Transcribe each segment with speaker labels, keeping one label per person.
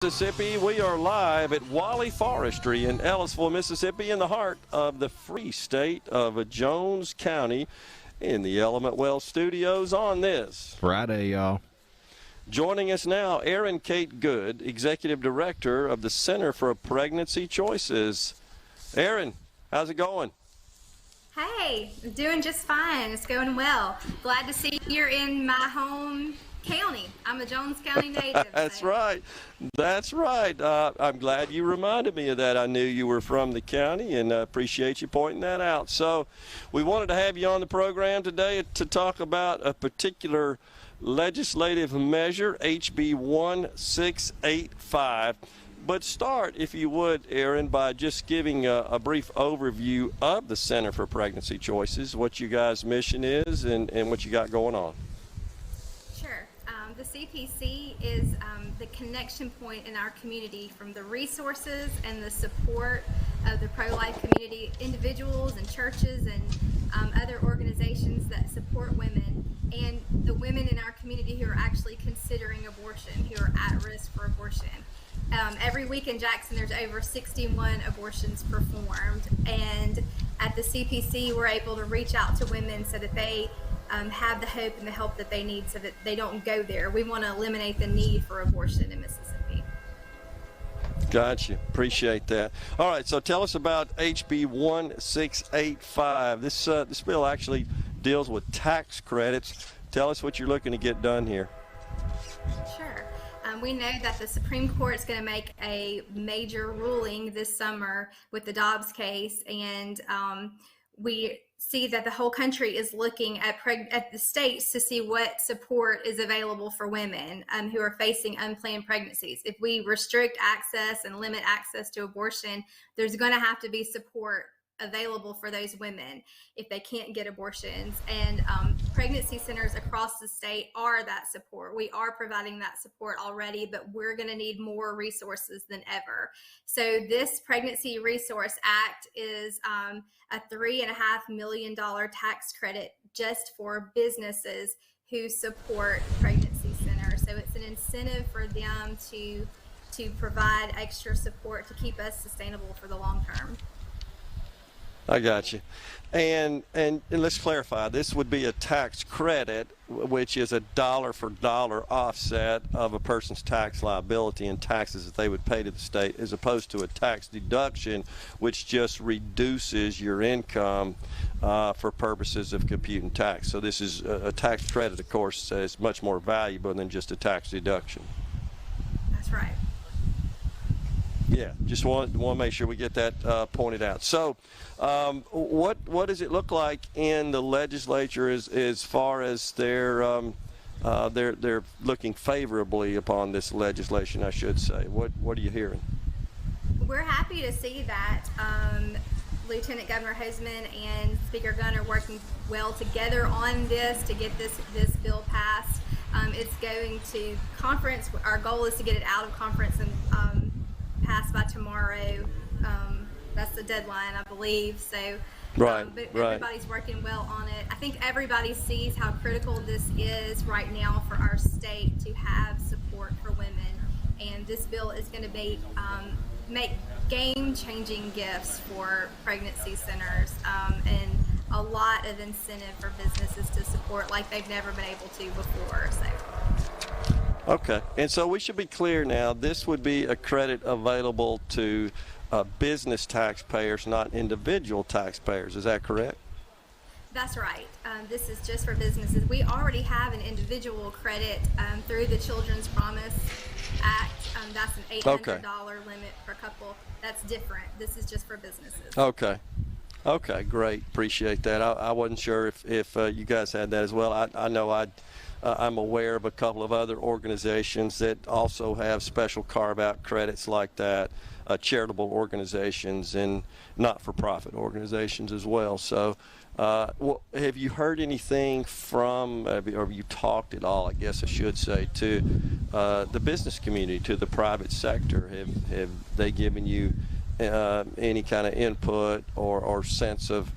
Speaker 1: Mississippi. We are live at Walley Forestry in Ellisville, Mississippi, in the heart of the free state of Jones County, in the Element Well Studios on this
Speaker 2: Friday, y'all.
Speaker 1: Joining us now, Erin Kate Goode, Executive Director of the Center for Pregnancy Choices. Erin, how's it going?
Speaker 3: Hey, doing just fine. It's going well. Glad to see you're in my home county. I'm a Jones County native.
Speaker 1: That's right. That's right. I'm glad you reminded me of that. I knew you were from the county, and appreciate you pointing that out. So we wanted to have you on the program today to talk about a particular legislative measure, HB 1685. But start, if you would, Erin, by just giving a brief overview of the Center for Pregnancy Choices, what you guys' mission is, and what you got going on.
Speaker 3: Sure. The CPC is the connection point in our community from the resources and the support of the pro-life community, individuals and churches and other organizations that support women, and the women in our community who are actually considering abortion, who are at risk for abortion. Every week in Jackson, there's over 61 abortions performed, and at the CPC, we're able to reach out to women so that they have the hope and the help that they need so that they don't go there. We want to eliminate the need for abortion in Mississippi.
Speaker 1: Gotcha. Appreciate that. All right, so tell us about HB 1685. This bill actually deals with tax credits. Tell us what you're looking to get done here.
Speaker 3: Sure. We know that the Supreme Court is going to make a major ruling this summer with the Dobbs case, and we see that the whole country is looking at the states to see what support is available for women who are facing unplanned pregnancies. If we restrict access and limit access to abortion, there's going to have to be support available for those women if they can't get abortions, and pregnancy centers across the state are that support. We are providing that support already, but we're going to need more resources than ever. So this Pregnancy Resource Act is a $3.5 million tax credit just for businesses who support pregnancy centers. So it's an incentive for them to provide extra support to keep us sustainable for the long term.
Speaker 1: I got you. And let's clarify, this would be a tax credit, which is a dollar for dollar offset of a person's tax liability and taxes that they would pay to the state, as opposed to a tax deduction, which just reduces your income for purposes of computing tax. So this is a tax credit, of course, is much more valuable than just a tax deduction.
Speaker 3: That's right.
Speaker 1: Yeah, just want to make sure we get that pointed out. So what does it look like in the legislature as far as they're looking favorably upon this legislation, I should say? What are you hearing?
Speaker 3: We're happy to see that Lieutenant Governor Hoseman and Speaker Gunn are working well together on this to get this bill passed. It's going to conference. Our goal is to get it out of conference and passed by tomorrow. That's the deadline, I believe. So, but everybody's working well on it. I think everybody sees how critical this is right now for our state to have support for women, and this bill is going to be make game-changing gifts for pregnancy centers and a lot of incentive for businesses to support like they've never been able to before. So.
Speaker 1: Okay, and so we should be clear now, this would be a credit available to business taxpayers, not individual taxpayers. Is that correct?
Speaker 3: That's right. This is just for businesses. We already have an individual credit through the Children's Promise Act. That's an $800 limit per couple. That's different. This is just for businesses. Okay, great. Appreciate that. I wasn't sure if you guys had that as well. I know I'm aware of a couple of other organizations that also have special carve-out credits like that, charitable organizations and not-for-profit organizations as well. So have you heard anything from, or have you talked at all, I guess I should say, to the business community, to the private sector? Have they given you any kind of input or sense of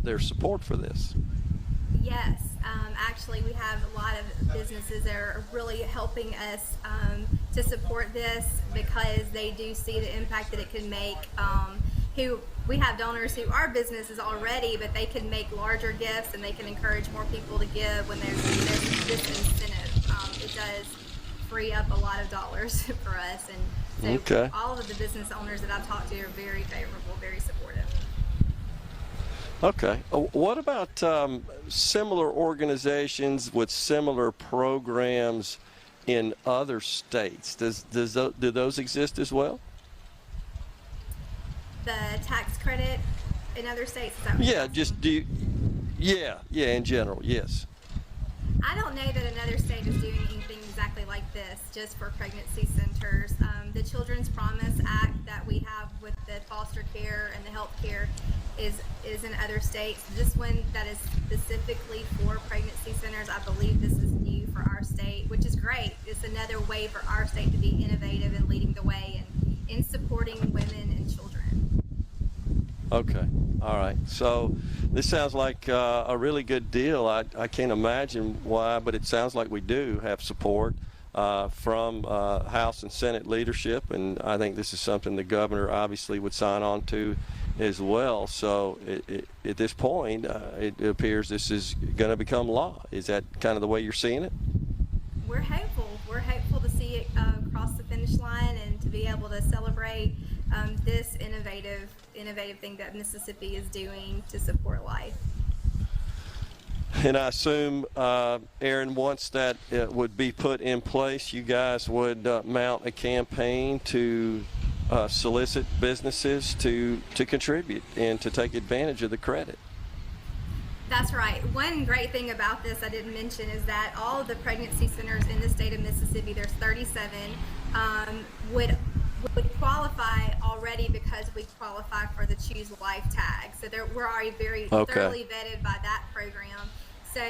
Speaker 3: their support for this? Yes, actually we have a lot of businesses that are really helping us to to support this because they do see the impact that it can make. We have donors who are businesses already, but they can make larger gifts and they can encourage more people to give when there's this incentive. It does free up a lot of dollars for us, and so all of the business owners that I've talked to are very favorable, very supportive.
Speaker 1: Okay. What about similar organizations with similar programs in other states? Do those exist as well?
Speaker 3: The tax credit in other states? Is that what
Speaker 1: in general, yes.
Speaker 3: I don't know that another state is doing anything exactly like this just for pregnancy centers. The Children's Promise Act that we have with the foster care and the health care is in other states. This one that is specifically for pregnancy centers, I believe this is new for our state, which is great. It's another way for our state to be innovative and leading the way in supporting women and children.
Speaker 1: Okay. All right. So this sounds like a really good deal. I can't imagine why, but it sounds like we do have support from House and Senate leadership, and I think this is something the governor obviously would sign on to as well. So at this point, it appears this is going to become law. Is that kind of the way you're seeing it?
Speaker 3: We're hopeful. We're hopeful to see it cross the finish line and to be able to celebrate this innovative thing that Mississippi is doing to support life.
Speaker 1: And I assume, Erin, once that would be put in place, you guys would mount a campaign to solicit businesses to contribute and to take advantage of the credit.
Speaker 3: That's right. One great thing about this I didn't mention is that all of the pregnancy centers in the state of Mississippi, there's 37, would qualify already because we qualify for the Choose Life tag. So we're already very thoroughly vetted by that program. So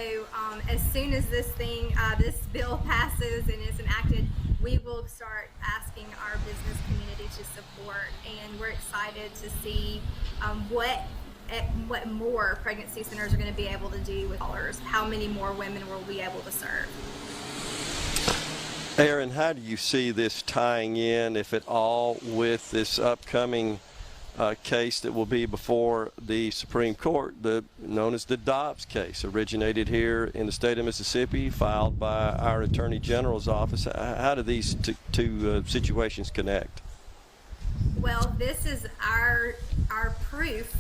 Speaker 3: as soon as this bill passes and is enacted, we will start asking our business community to support, and we're excited to see what more pregnancy centers are going to be able to do with dollars, how many more women we'll be able to serve.
Speaker 1: Erin, how do you see this tying in, if at all, with this upcoming case that will be before the Supreme Court, known as the Dobbs Case, originated here in the state of Mississippi, filed by our Attorney General's office? How do these two situations connect?
Speaker 3: Well, this is our proof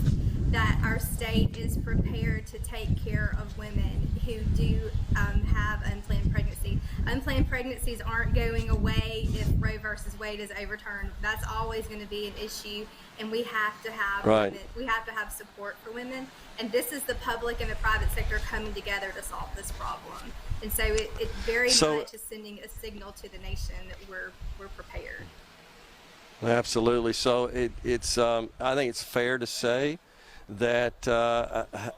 Speaker 3: that our state is prepared to take care of women who do have unplanned pregnancy. Unplanned pregnancies aren't going away if Roe versus Wade is overturned. That's always going to be an issue, and we have to have women, we have to have support for women. And this is the public and the private sector coming together to solve this problem. And so it very much is sending a signal to the nation that we're prepared.
Speaker 1: Absolutely. So it's I think it's fair to say that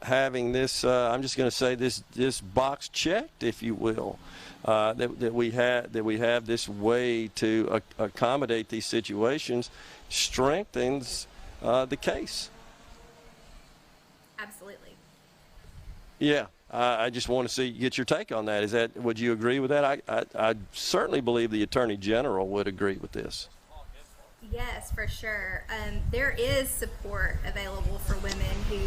Speaker 1: having this, I'm just going to say this box checked, if you will, that we have this way to accommodate these situations, strengthens the case.
Speaker 3: Absolutely.
Speaker 1: Yeah. I just want to get your take on that. Would you agree with that? I certainly believe the Attorney General would agree with this.
Speaker 3: Yes, for sure. There is support available for women who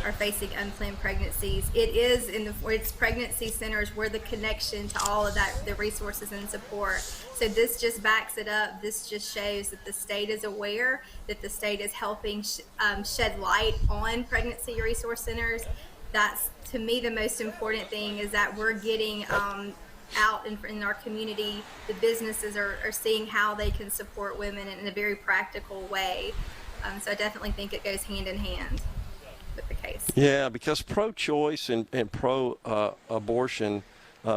Speaker 3: are facing unplanned pregnancies. It is it's pregnancy centers where the connection to all of that, the resources and support. So this just backs it up. This just shows that the state is aware, that the state is helping shed light on pregnancy resource centers. That's, to me, the most important thing, is that we're getting out in our community. The businesses are seeing how they can support women in a very practical way. So I definitely think it goes hand in hand with the case.
Speaker 1: Yeah, because pro-choice and pro-abortion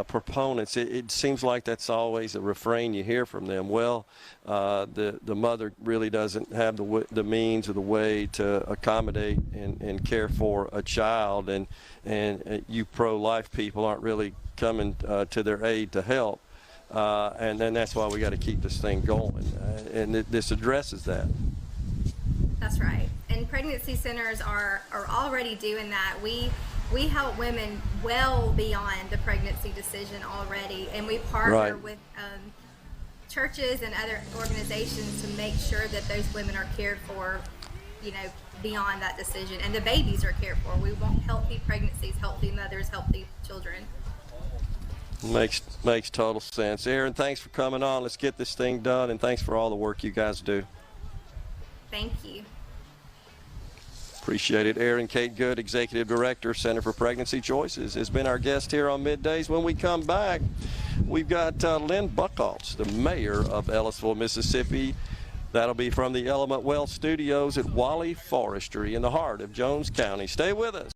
Speaker 1: proponents, it seems like that's always a refrain you hear from them. Well, the mother really doesn't have the means or the way to accommodate and care for a child, and you pro-life people aren't really coming to their aid to help, and then that's why we got to keep this thing going, and this addresses that.
Speaker 3: That's right. And pregnancy centers are already doing that. We help women well beyond the pregnancy decision already, and we partner with churches and other organizations to make sure that those women are cared for, you know, beyond that decision, and the babies are cared for. We want healthy pregnancies, healthy mothers, healthy children.
Speaker 1: Makes total sense. Erin, thanks for coming on. Let's get this thing done, and thanks for all the work you guys do.
Speaker 3: Thank you.
Speaker 1: Appreciate it. Erin Kate Goode, Executive Director, Center for Pregnancy Choices, has been our guest here on Middays. When we come back, we've got Lynn Buckholtz, the mayor of Ellisville, Mississippi. That'll be from the Element Wealth Studios at Walley Forestry in the heart of Jones County. Stay with us.